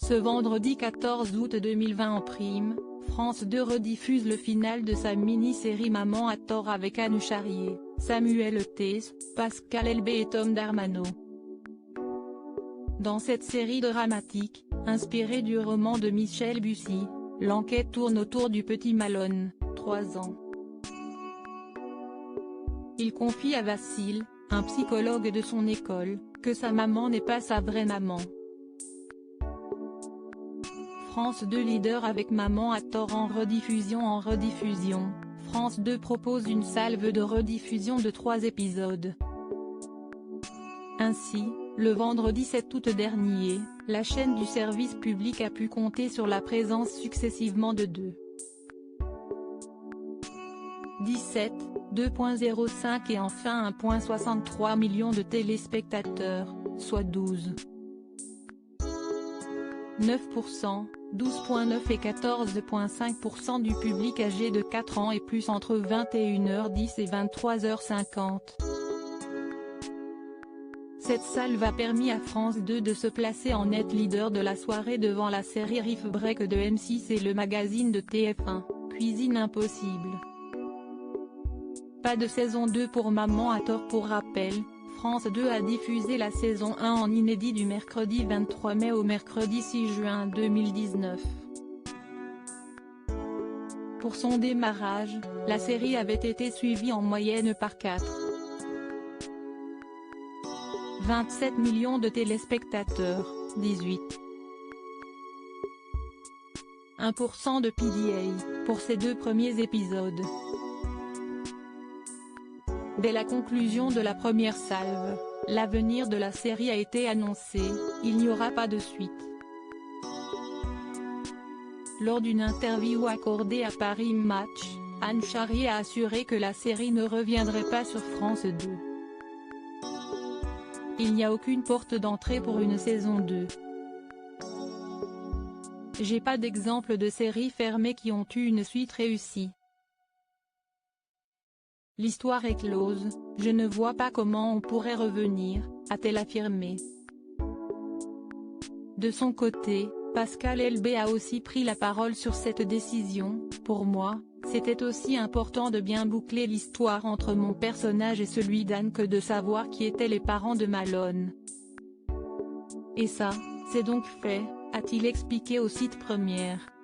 Ce vendredi 14 août 2020 en prime, France 2 rediffuse le final de sa mini-série Maman a tort avec Anne Charrier, Samuel Theiss, Pascal Elbé et Tom Darmanin. Dans cette série dramatique, inspirée du roman de Michel Bussy, l'enquête tourne autour du petit Malone, 3 ans. Il confie à Vassil, un psychologue de son école, que sa maman n'est pas sa vraie maman. France 2 leader avec Maman a tort en rediffusion. France 2 propose une salve de rediffusion de 3 épisodes. Ainsi, le vendredi 7 août dernier, la chaîne du service public a pu compter sur la présence successivement de 17, 2.05 et enfin 1.63 millions de téléspectateurs, soit 12,9%, 12,9 et 14,5% du public âgé de 4 ans et plus entre 21h10 et 23h50. Cette salve a permis à France 2 de se placer en net leader de la soirée devant la série Riff Break de M6 et le magazine de TF1, Cuisine Impossible. Pas de saison 2 pour Maman a tort. Pour rappel, France 2 a diffusé la saison 1 en inédit du mercredi 23 mai au mercredi 6 juin 2019. Pour son démarrage, la série avait été suivie en moyenne par 4,27 millions de téléspectateurs, 18,1% de PDA, pour ses 2 premiers épisodes. Dès la conclusion de la première salve, l'avenir de la série a été annoncé, il n'y aura pas de suite. Lors d'une interview accordée à Paris Match, Anne Charrier a assuré que la série ne reviendrait pas sur France 2. Il n'y a aucune porte d'entrée pour une saison 2. J'ai pas d'exemple de séries fermées qui ont eu une suite réussie. L'histoire est close, je ne vois pas comment on pourrait revenir, a-t-elle affirmé. De son côté, Pascal Elbé a aussi pris la parole sur cette décision. Pour moi, c'était aussi important de bien boucler l'histoire entre mon personnage et celui d'Anne que de savoir qui étaient les parents de Malone. Et ça, c'est donc fait, a-t-il expliqué au site Première.